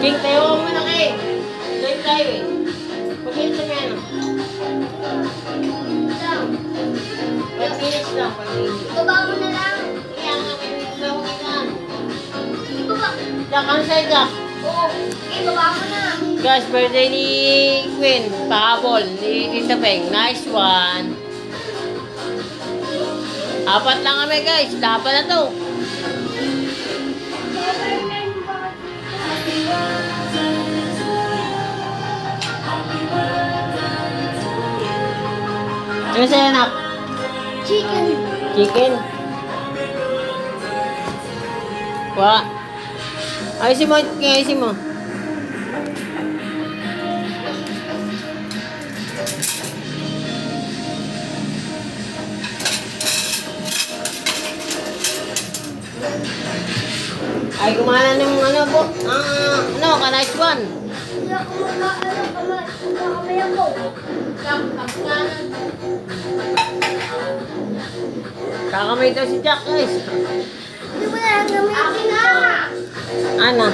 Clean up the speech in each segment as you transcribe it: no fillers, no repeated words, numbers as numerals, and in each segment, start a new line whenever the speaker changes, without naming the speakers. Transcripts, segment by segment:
King, tayo mo na kayo. Tayo tayo eh. Pag-minutes na yan. 5 minutes lang. 5 minutes.
Ibaba mo na lang.
Kaya nga 5 minutes lang. Okay na.
Ibaba.
Jack, ano sa'yo, Jack?
Oo. Ibaba mo na.
Guys, birthday ni Queen. Pahabol ni Tita Peng. Nice one. 4 lang kami, guys. Laban na to. Ano sa'yo, anak?
Chicken.
Chicken. Wa. Ayusin mo. Ayusin mo. Ay, kumana ng ano po. Ano, ka-nice one.
Hindi ako makaalam. Kamay ako.
Kakamay daw si Jack, guys.
Hindi mo na gamitin na.
Ana.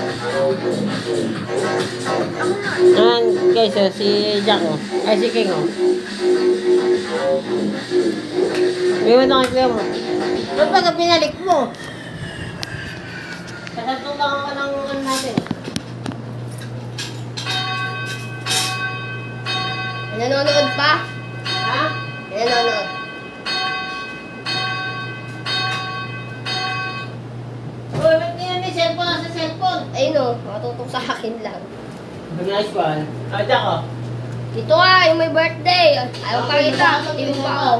Ayan, guys, oh, si Jack, oh. Ay, si King, oh. May mo na kaya mo. Ba't baga pinalik mo? Kasatulangan ka ng ano natin.
Nanonood pa?
Ha?
Nanonood.
Uy, ba't ganyan may cellphone nasa cellphone?
Ayun o, matutok sa akin lang.
Nice one. Ah, Jack, oh.
Dito ka, yung may birthday. Ayaw pa kita. Hindi mo pa ako.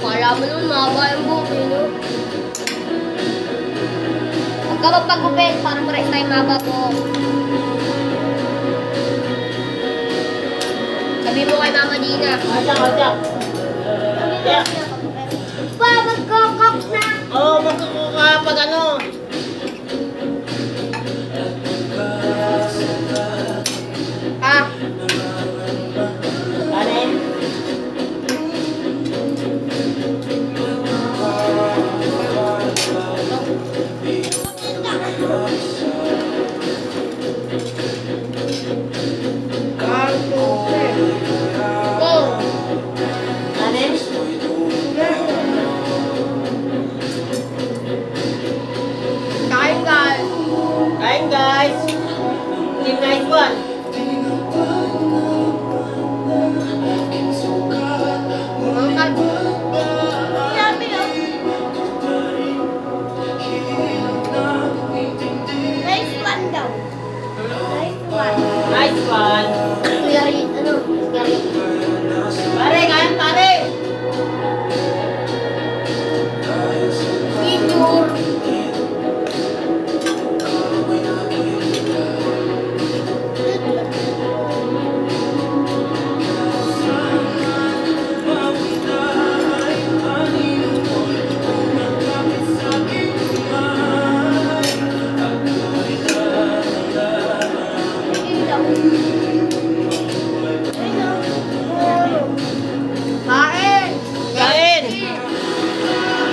Kala mo naman, mahaba yung buhok eh, no? Huwag ka magpagupit para pares tayo mahaba po. Sabi mo kay Mama Dina.
Ah, Jack, oh, Jack. Jack.
Pa, magkakak na!
Oo, magkukuha pag ano.
Ah,
Ano eh?
go!
Ano eh?
Kain guys!
Kain, guys. Team nice one.
Mangkat. Sabi no? Nice one daw. Nice one.
Nice one.
Gary, ano? Gary.
Pare, kain pare.
Senior. Kain!
Kain.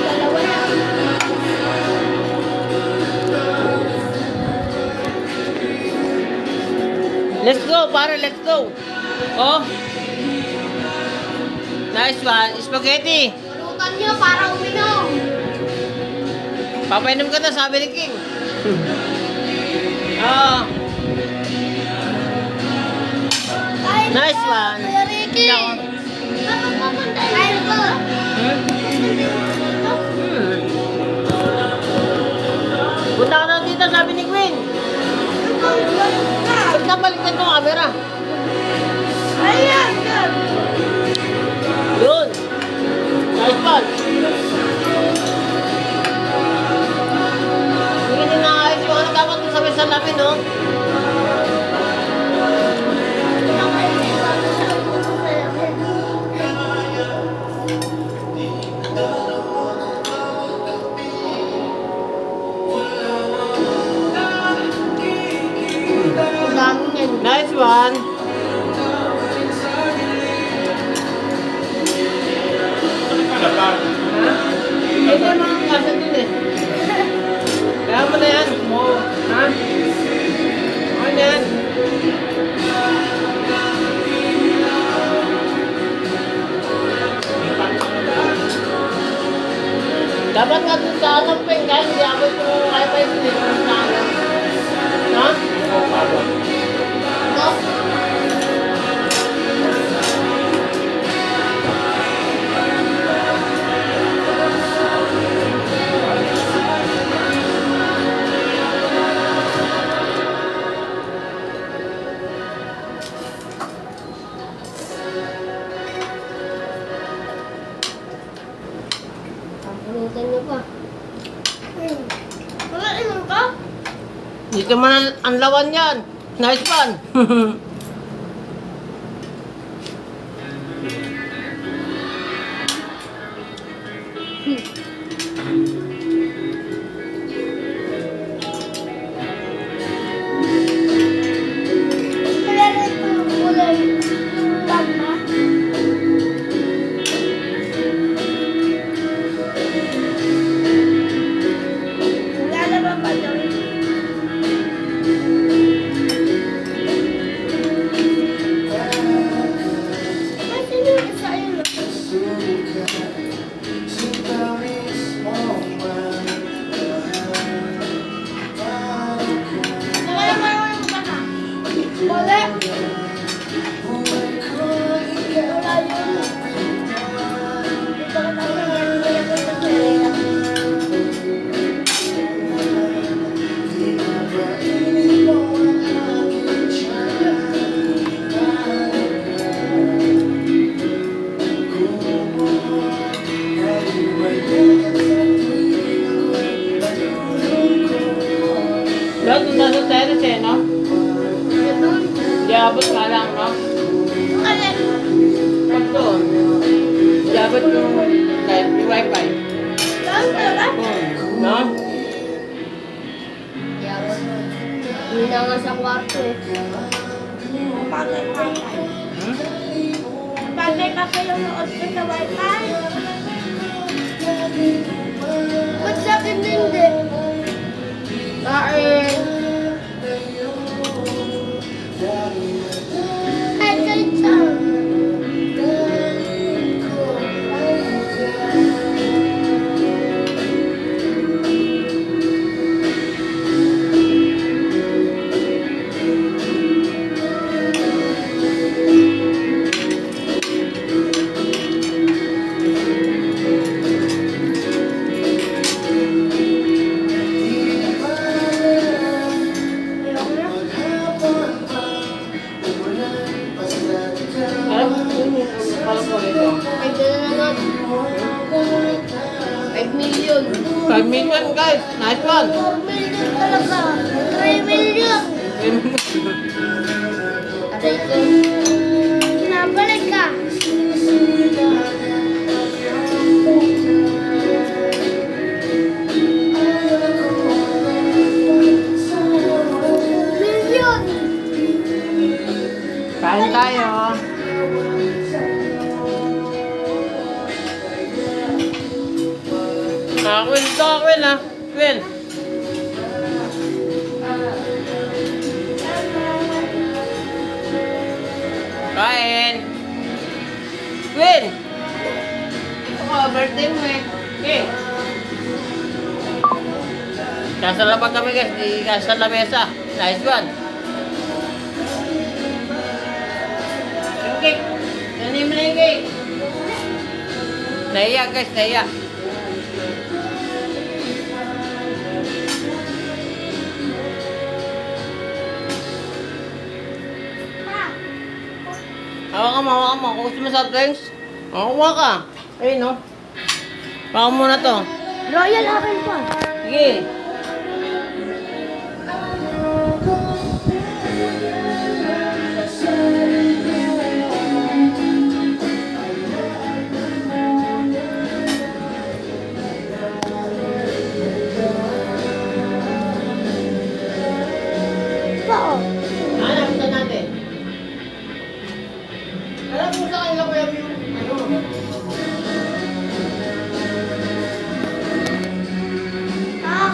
Dalawa na.
Let's go, pare, let's go. Oh. Nice one. Spaghetti.
Pulutan niyo para uminom.
Papainom ka na, sabi ni King. Oh.
Kain
Nice
po,
one.
Kuya Ricky.
Nako.
Dapat pupunta kain po.
Hmm? Punta ka na dito, sabi ni Queen. Ba't napalitan mo ang camera?
Ayan!
Yun. Nice one. Hindi din naayos yung ano dapat sa mesa namin, no?
Ang dami niyan.
Nice one. Dapat nga doon sa anong peng, kahit hindi ako yung wifi ko dito sa ano. Ha?
No? Pagpulutan niyo pa. Wala inom ka?
Dito man ang lawan yan. Nice one.
Wala na itong kulay tama. Wala na ba ba doon? Ay, sino yung isa yun? Wala naman yung baka. Wala. Wala yun. Dito ka tayo yan. Wala ko sa sarili.
Lahat doon nasa terrace eh, no?
Ganun.
Di abot ka lang, no?
Alin?
Pag doon, di abot yung kahit yung wifi.
Saan talaga?
No?
Yaman. Hindi na nga sa kwarto eh. Bagay wifi.
Hmm?
Bagay kasi yung nood ko sa wifi. Ba't sa akin hindi? Kain. Ay, kahit saan. Ayoko na.
Alam mo, alam ko ito.
Ay, gano'n na nga. 5 million.
5 million guys, nice one.
4 million talaga. 3 million. Aray ko. Pinabalik ka. Million.
Kain tayo. Quinn, ito ka, Quinn, ha? Quinn. Kain. Quinn. Ako, birthday mo eh. Okay. Kasala pa kami guys, di kasala mesa. Nice one. Yung cake. Nanin mo na yung cake. Nahiya guys, nahiya. Hawakan mo, hawakan mo. Kung gusto mo soft drinks, hawakan ka. Ayun, no? Hawakan mo na to.
Royal akin pa.
Sige.
Pa, oh.
Hanap na natin. Alam mo sa kanila ko yung ano?
Ah,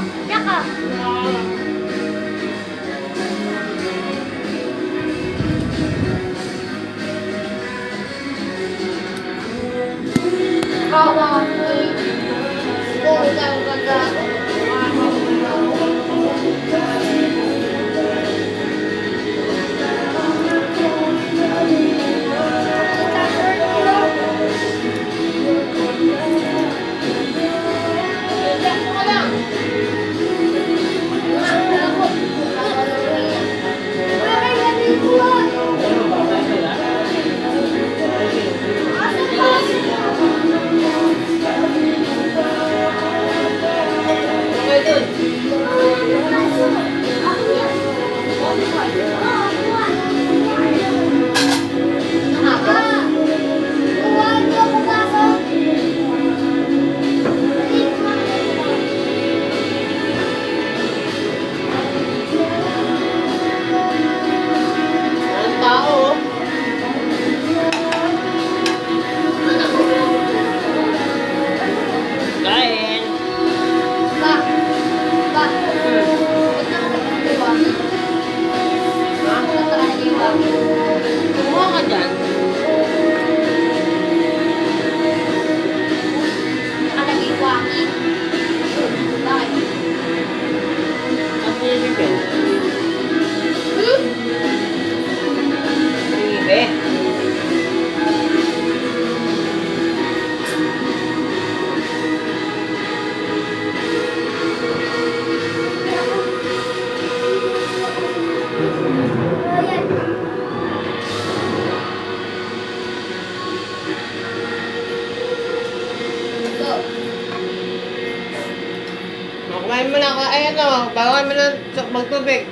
muna ako. Ay, ano, bawahan mo na magtubig.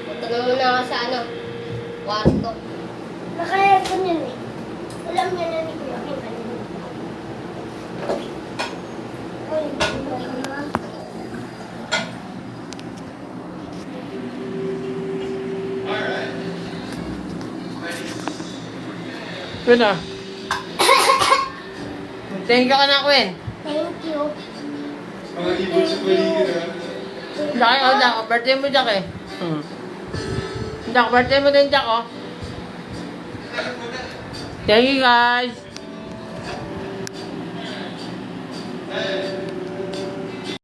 Punta na muna ako sa ano, kwarto. Naka-aircon yun eh. Alam niya na ni Kuya Kim kanina. Ay,
Queen ah. Thank you ka na, Queen.
thank you.
Mga ibon sa paligid ah.
Jack, oh, Jack. Birthday mo, Jack eh. Jack, birthday mo din, Jack, oh. Thank you, guys.